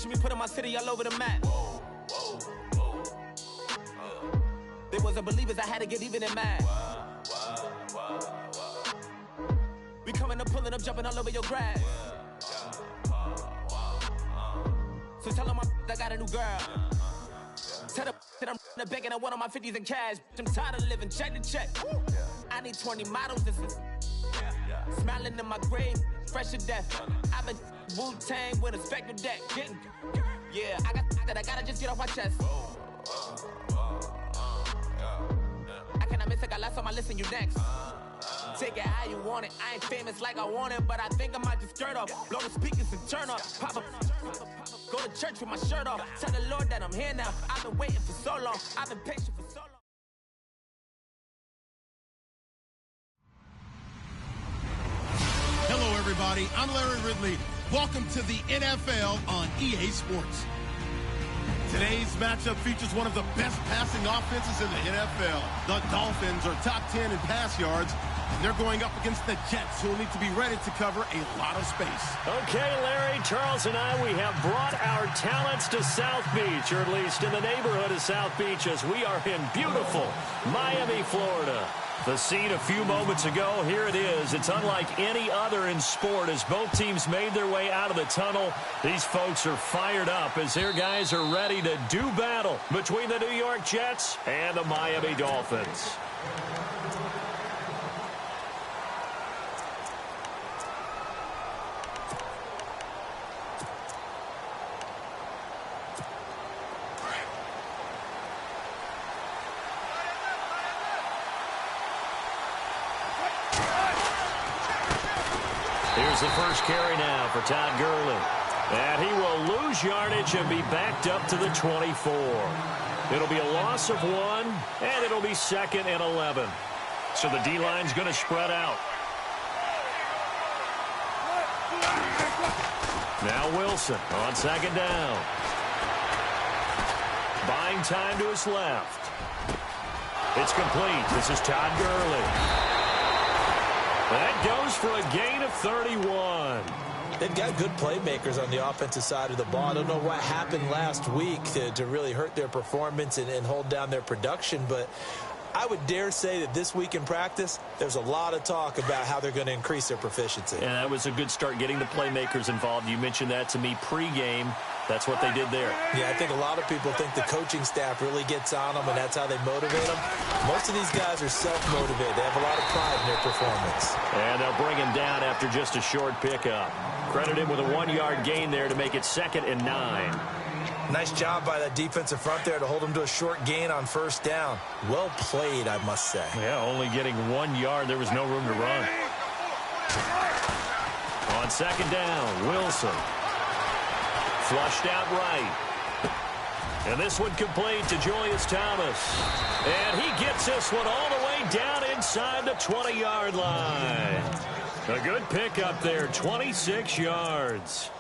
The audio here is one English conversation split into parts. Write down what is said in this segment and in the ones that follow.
Watching me put in my city all over the map. They wasn't believers, I had to get even in mad. We coming up, pulling up, jumping all over your grass. So tell them I got a new girl. Tell them that I'm in the bank and I want all my 50s in cash. I'm tired of living check to check. I need 20 models. This is smiling in my grave, fresh to death. I've been Wu-Tang with a spectral deck. Yeah, I gotta just get off my chest. I cannot miss it, got last on my list and you next. Take it how you want it. I ain't famous like I want it, but I think I might just skirt off. Blow the speakers and turn up. Pop up. Go to church with my shirt off. Tell the Lord that I'm here now. I've been waiting for so long. I've been patient for so long. Hello, everybody. I'm Larry Ridley. Welcome to the NFL on EA Sports. Today's matchup features one of the best passing offenses in the NFL. The Dolphins are top 10 in pass yards, and they're going up against the Jets, who will need to be ready to cover a lot of space. Okay, Larry, Charles and I, we have brought our talents to South Beach, or at least in the neighborhood of South Beach, as we are in beautiful Miami, Florida. The scene a few moments ago, here it is. It's unlike any other in sport as both teams made their way out of the tunnel. These folks are fired up as their guys are ready to do battle between the New York Jets and the Miami Dolphins. Here's the first carry now for Todd Gurley. And he will lose yardage and be backed up to the 24. It'll be a loss of 1, and it'll be 2nd and 11. So the D-line's going to spread out. Now Wilson on 2nd down. Buying time to his left. It's complete. This is Todd Gurley. That goes for a gain of 31. They've got good playmakers on the offensive side of the ball. I don't know what happened last week to really hurt their performance and hold down their production, but I would dare say that this week in practice, there's a lot of talk about how they're going to increase their proficiency. And that was a good start getting the playmakers involved. You mentioned that to me pregame. That's what they did there. Yeah, I think a lot of people think the coaching staff really gets on them, and that's how they motivate them. Most of these guys are self-motivated. They have a lot of pride in their performance. And they'll bring him down after just a short pickup. Credit him with a 1-yard gain there to make it 2nd and 9. Nice job by that defensive front there to hold him to a short gain on 1st down. Well played, I must say. Yeah, only getting 1 yard. There was no room to run. On 2nd down, Wilson. Flushed out right. And this one complete to Julius Thomas. And he gets this one all the way down inside the 20-yard line. A good pickup there, 26 yards.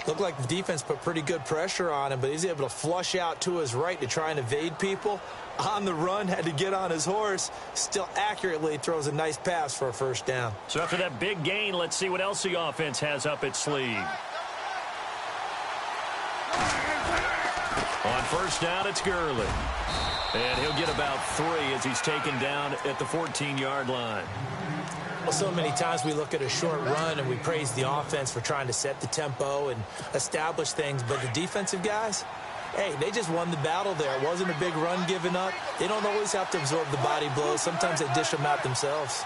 Looked like the defense put pretty good pressure on him, but he's able to flush out to his right to try and evade people. On the run, had to get on his horse. Still accurately throws a nice pass for a 1st down. So after that big gain, let's see what else the offense has up its sleeve. On 1st down, it's Gurley. And he'll get about 3 as he's taken down at the 14-yard line. Well, so many times we look at a short run and we praise the offense for trying to set the tempo and establish things, but the defensive guys, hey, they just won the battle there. It wasn't a big run given up. They don't always have to absorb the body blows. Sometimes they dish them out themselves.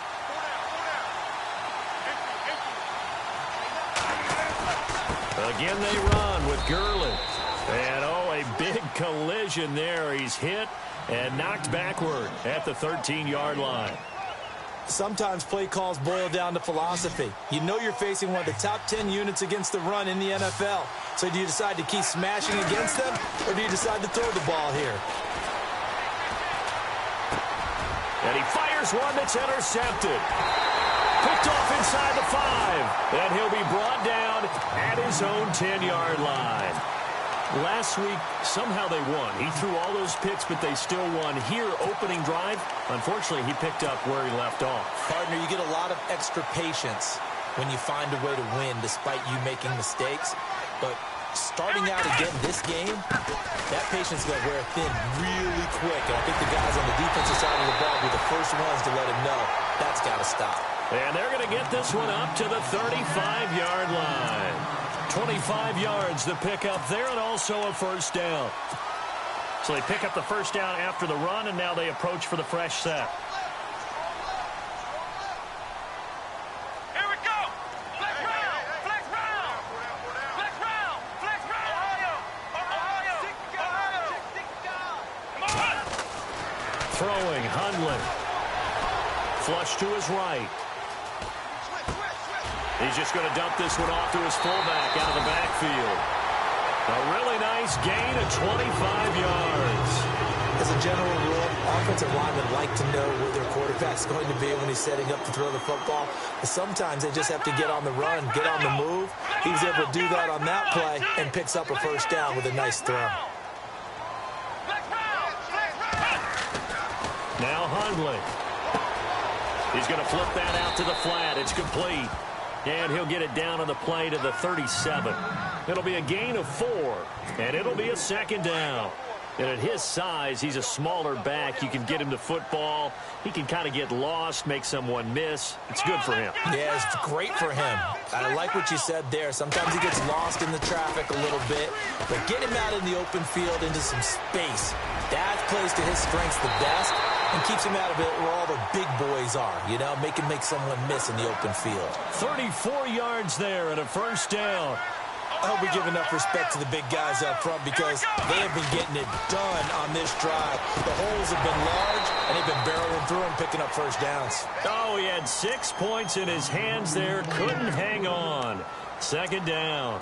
Again, they run with Gurley. And, oh, a big collision there. He's hit and knocked backward at the 13-yard line. Sometimes play calls boil down to philosophy. You know you're facing one of the top 10 units against the run in the NFL. So do you decide to keep smashing against them, or do you decide to throw the ball here? And he fires one that's intercepted. Picked off inside the 5. And he'll be brought down at his own 10-yard line. Last week, somehow they won. He threw all those picks, but they still won. Here, opening drive, unfortunately, he picked up where he left off. Partner, you get a lot of extra patience when you find a way to win despite you making mistakes. But starting out again this game, that patience is going to wear thin really quick. And I think the guys on the defensive side of the ball will be the first ones to let him know that's got to stop. And they're going to get this one up to the 35-yard line. 25 yards to pick up there, and also a first down. So they pick up the first down after the run, and now they approach for the fresh set. Here we go. Flex round. Flex round. Flex round. Flex round. Ohio. Come on. Throwing, Hundley. Flush to his right. He's just going to dump this one off to his fullback out of the backfield. A really nice gain of 25 yards. As a general rule, offensive linemen like to know where their quarterback's going to be when he's setting up to throw the football. But sometimes they just have to get on the run, get on the move. He was able to do that on that play and picks up a first down with a nice throw. Now Hundley. He's going to flip that out to the flat. It's complete. And he'll get it down on the play to the 37. It'll be a gain of 4, and it'll be a second down. And at his size, he's a smaller back. You can get him to football. He can kind of get lost, make someone miss. It's good for him. Yeah, it's great for him. I like what you said there. Sometimes he gets lost in the traffic a little bit, but get him out in the open field into some space. That plays to his strengths the best and keeps him out of it where all the big boys are, you know, make someone miss in the open field. 34 yards there and a first down. I hope we give enough respect to the big guys up front because they have been getting it done on this drive. The holes have been large, and they've been barreling through them, picking up first downs. Oh, he had 6 points in his hands there. Couldn't hang on. Second down.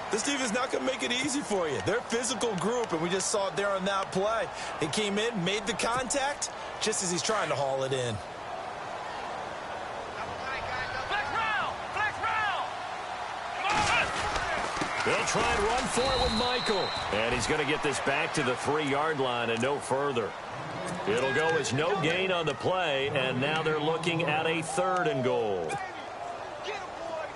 This team is not going to make it easy for you. They're a physical group, and we just saw it there on that play. He came in, made the contact, just as he's trying to haul it in. They'll try and run for it with Michael. And he's going to get this back to the 3-yard line and no further. It'll go as no gain on the play, and now they're looking at a 3rd and goal.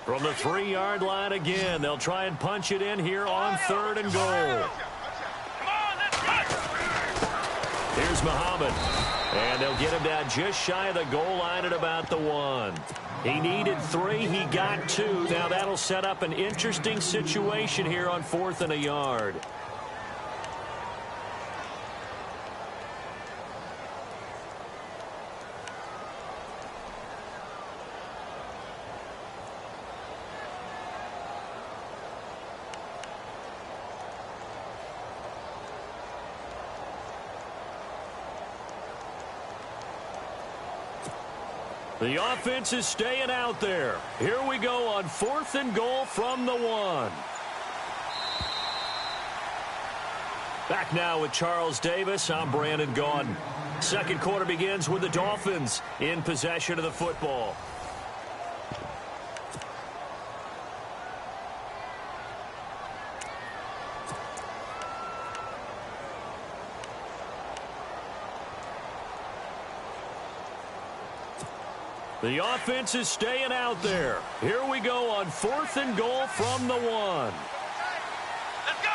From the 3-yard line again, they'll try and punch it in here on 3rd and goal. Here's Muhammad. And they'll get him down just shy of the goal line at about the 1. He needed 3. He got 2. Now that'll set up an interesting situation here on 4th and a yard. The offense is staying out there. Here we go on 4th and goal from the 1. Back now with Charles Davis. I'm Brandon Gaudin. Second quarter begins with the Dolphins in possession of the football. The offense is staying out there. Here we go on 4th and goal from the 1. Let's go.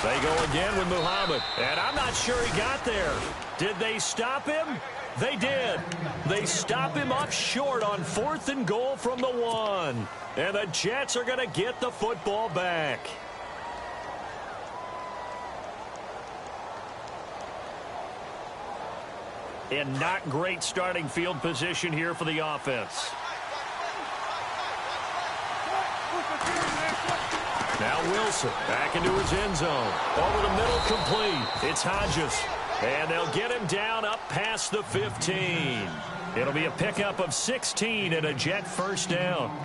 They go again with Muhammad. And I'm not sure he got there. Did they stop him? They did. They stop him up short on 4th and goal from the 1. And the Jets are going to get the football back. And not great starting field position here for the offense. Now Wilson back into his end zone. Over the middle, complete. It's Hodges. And they'll get him down up past the 15. It'll be a pickup of 16 and a Jet first down.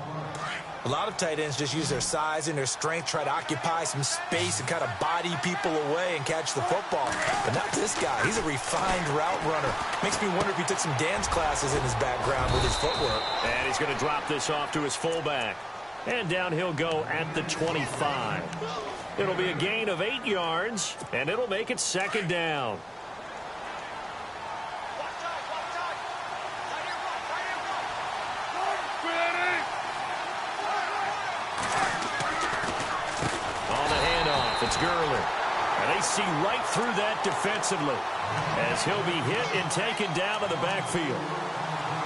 A lot of tight ends just use their size and their strength, try to occupy some space and kind of body people away and catch the football. But not this guy. He's a refined route runner. Makes me wonder if he took some dance classes in his background with his footwork. And he's going to drop this off to his fullback. And down he'll go at the 25. It'll be a gain of 8 yards, and it'll make it second down. It's Gurley. And they see right through that defensively as he'll be hit and taken down to the backfield.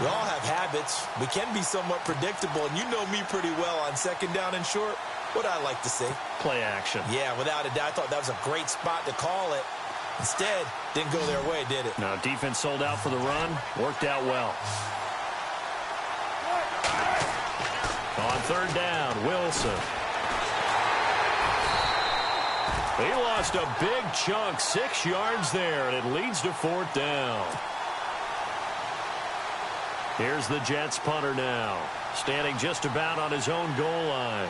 We all have habits. We can be somewhat predictable, and you know me pretty well on second down and short. What I like to see. Play action. Yeah, without a doubt. I thought that was a great spot to call it. Instead, didn't go their way, did it? No, defense sold out for the run. Worked out well. On third down, Wilson. He lost a big chunk, 6 yards there, and it leads to fourth down. Here's the Jets punter now, standing just about on his own goal line.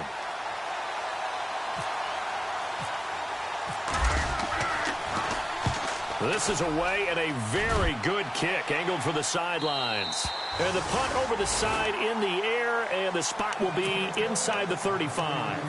This is away and a very good kick, angled for the sidelines. And the punt over the side in the air, and the spot will be inside the 35.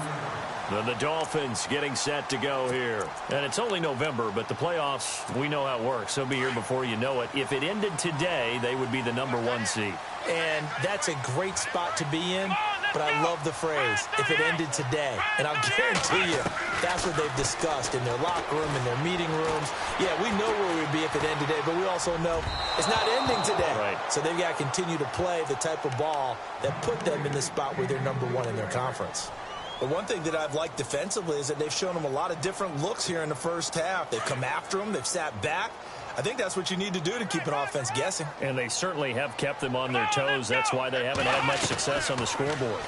Then the Dolphins getting set to go here. And it's only November, but the playoffs, we know how it works. They'll be here before you know it. If it ended today, they would be the #1 seed. And that's a great spot to be in, but I love the phrase, if it ended today. And I'll guarantee you, that's what they've discussed in their locker room, in their meeting rooms. Yeah, we know where we'd be if it ended today, but we also know it's not ending today. Right. So they've got to continue to play the type of ball that put them in the spot where they're #1 in their conference. But one thing that I've liked defensively is that they've shown them a lot of different looks here in the first half. They've come after them. They've sat back. I think that's what you need to do to keep an offense guessing. And they certainly have kept them on their toes. That's why they haven't had much success on the scoreboard.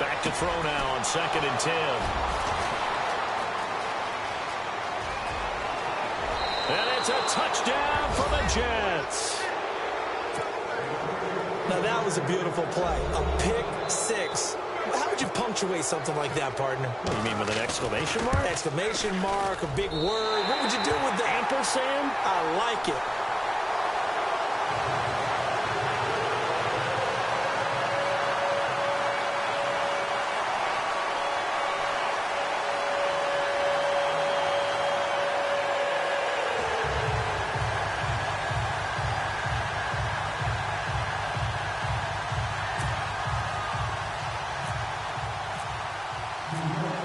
Back to throw now on 2nd and 10. And it's a touchdown for the Jets. Now that was a beautiful play. A pick six. How would you punctuate something like that, partner? What do you mean, with an exclamation mark? Exclamation mark, a big word. What would you do with that? Ampersand? I like it.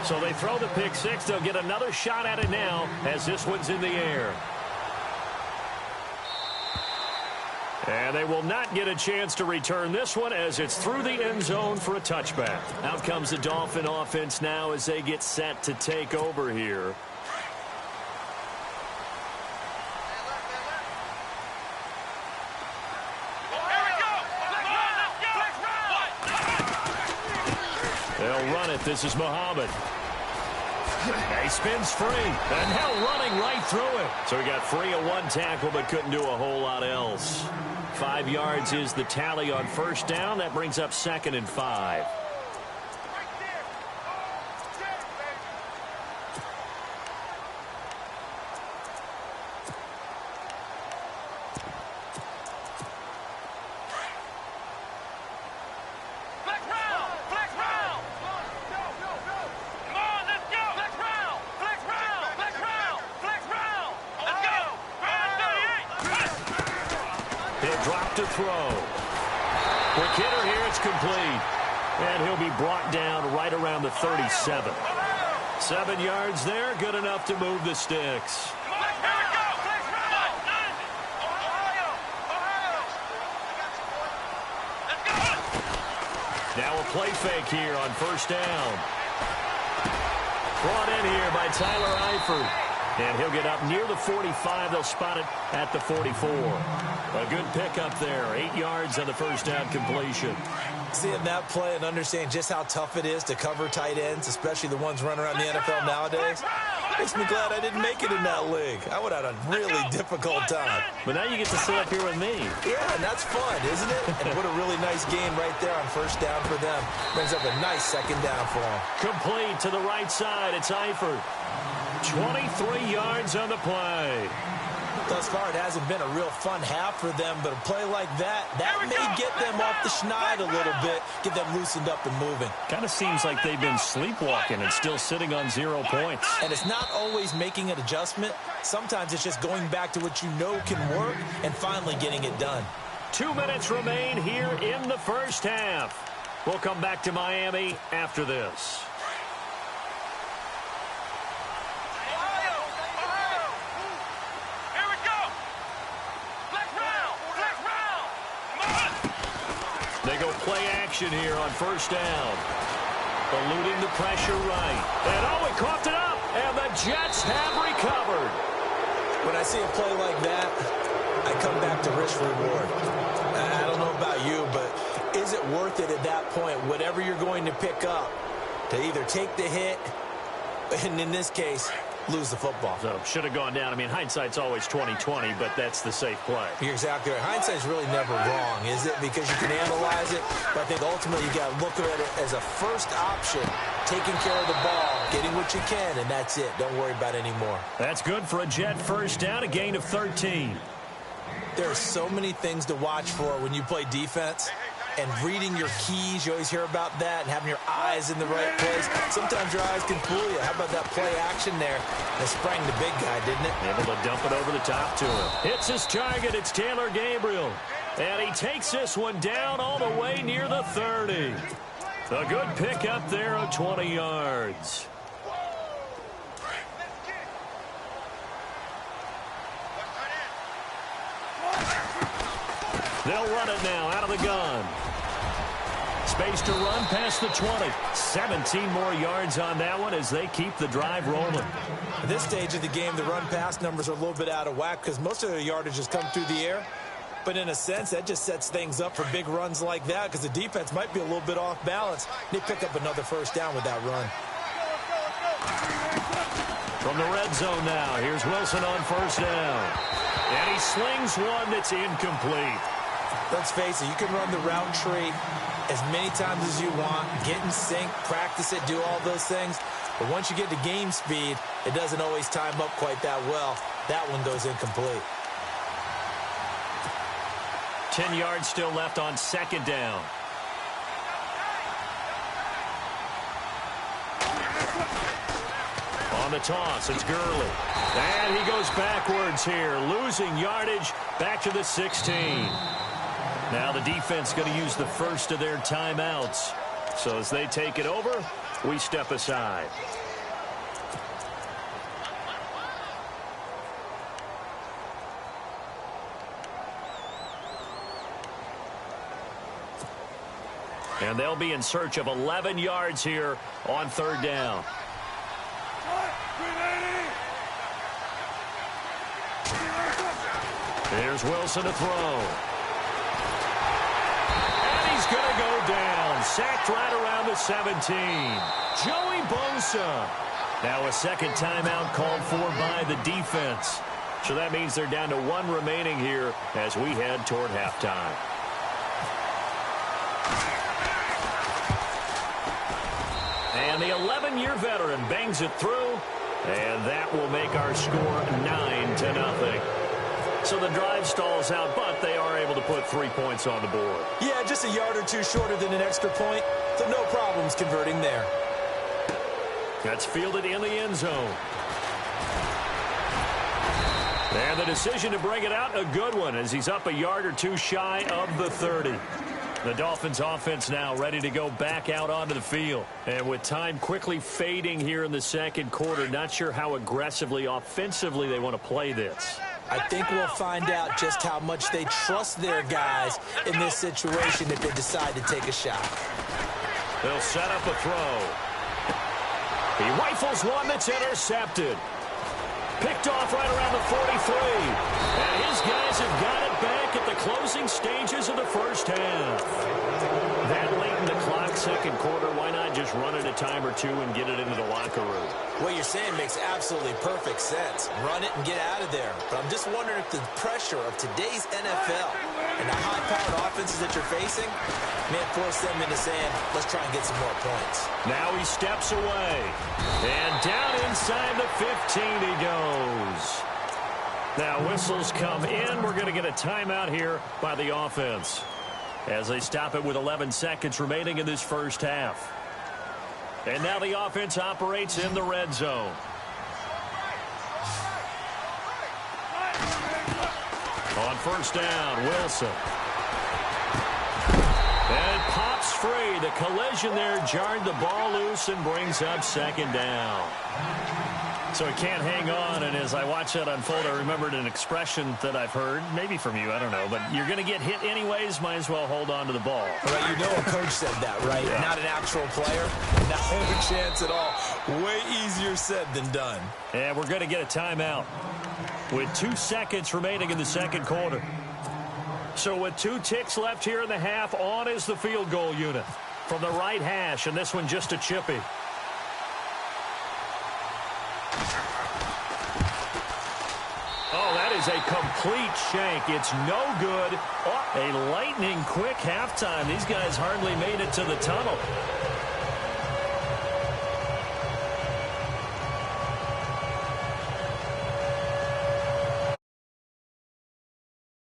So they throw the pick six. They'll get another shot at it now as this one's in the air. And they will not get a chance to return this one as it's through the end zone for a touchback. Out comes the Dolphin offense now as they get set to take over here. They'll run it. This is Muhammad. He spins free. And now running right through it. So he got free of one tackle but couldn't do a whole lot else. 5 yards is the tally on first down. That brings up 2nd and 5. To throw. Quick hitter here, it's complete. And he'll be brought down right around the 37. 7 yards there, good enough to move the sticks. Now a play fake here on first down. Brought in here by Tyler Eifert. And he'll get up near the 45. They'll spot it at the 44. A good pickup there. 8 yards on the first down completion. Seeing that play and understanding just how tough it is to cover tight ends, especially the ones running around the NFL nowadays, makes me glad I didn't make it in that league. I would have had a really difficult time. But now you get to sit up here with me. Yeah, and that's fun, isn't it? And what a really nice game right there on first down for them. Brings up a nice second down for them. Complete to the right side. It's Eifert. 23 yards on the play. Thus far, it hasn't been a real fun half for them, but a play like that may get them off the schneid a little bit, get them loosened up and moving. Kind of seems like they've been sleepwalking and still sitting on 0 points. And it's not always making an adjustment. Sometimes it's just going back to what you know can work and finally getting it done. 2 minutes remain here in the first half. We'll come back to Miami after this. action here on first down. Eluding the pressure right. And oh, he coughed it up. And the Jets have recovered. When I see a play like that, I come back to risk reward. I don't know about you, but is it worth it at that point, whatever you're going to pick up, to either take the hit, and in this case, lose the football? So should have gone down. I mean, hindsight's always 20/20, but that's the safe play. You're exactly right. Hindsight's really never wrong, is it? Because you can analyze it, but I think ultimately you got to look at it as a first option, taking care of the ball, getting what you can, and that's it. Don't worry about it anymore. That's good for a Jet first down, a gain of 13. There are so many things to watch for when you play defense. And reading your keys, you always hear about that, and having your eyes in the right place. Sometimes your eyes can fool you. How about that play action there? That sprang the big guy, didn't it? Able to dump it over the top to him. Hits his target. It's Taylor Gabriel. And he takes this one down all the way near the 30. A good pick up there of 20 yards. They'll run it now out of the gun. Space to run past the 20. 17 more yards on that one as they keep the drive rolling. At this stage of the game, the run-pass numbers are a little bit out of whack because most of their yardage has come through the air. But in a sense, that just sets things up for big runs like that because the defense might be a little bit off balance. They pick up another first down with that run. From the red zone now, here's Wilson on first down. And he slings one that's incomplete. Let's face it, you can run the route tree as many times as you want, get in sync, practice it, do all those things. But once you get to game speed, it doesn't always time up quite that well. That one goes incomplete. 10 yards still left on second down. On the toss, it's Gurley. And he goes backwards here, losing yardage back to the 16. Now the defense going to use the first of their timeouts. So as they take it over, we step aside. And they'll be in search of 11 yards here on third down. Here's Wilson to throw. Going to go down. Sacked right around the 17. Joey Bosa. Now a second timeout called for by the defense. So that means they're down to one remaining here as we head toward halftime. And the 11-year veteran bangs it through. And that will make our score 9-0. So the drive stalls out, but they are able to put 3 points on the board. Yeah, just a yard or two shorter than an extra point, so no problems converting there. That's fielded in the end zone. And the decision to bring it out, a good one, as he's up a yard or two shy of the 30. The Dolphins offense now ready to go back out onto the field. And with time quickly fading here in the second quarter, not sure how aggressively, offensively they want to play this. I think we'll find out just how much they trust their guys in this situation if they decide to take a shot. They'll set up a throw. He rifles one that's intercepted. Picked off right around the 43. And his guys have got it back at the closing stages of the first half. That late in the clock, second quarter, why not just run it a time or two and get it into the locker room? What you're saying makes absolutely perfect sense. Run it and get out of there. But I'm just wondering if the pressure of today's NFL and the high-powered offenses that you're facing may force them into saying, let's try and get some more points. Now he steps away. And down inside the 15 he goes. Now whistles come in. We're going to get a timeout here by the offense as they stop it with 11 seconds remaining in this first half. And now the offense operates in the red zone. On first down, Wilson. And pops free. The collision there jarred the ball loose and brings up second down. So he can't hang on, and as I watch that unfold, I remembered an expression that I've heard, maybe from you, I don't know, but you're going to get hit anyways, might as well hold on to the ball. Right, you know a coach said that, right? Yeah. Not an actual player. Not a chance at all. Way easier said than done. And we're going to get a timeout with 2 seconds remaining in the second quarter. So with 2 ticks left here in the half, on is the field goal unit from the right hash, and this one just a chippy. Oh, that is a complete shank. It's no good. Oh, a lightning quick halftime. These guys hardly made it to the tunnel.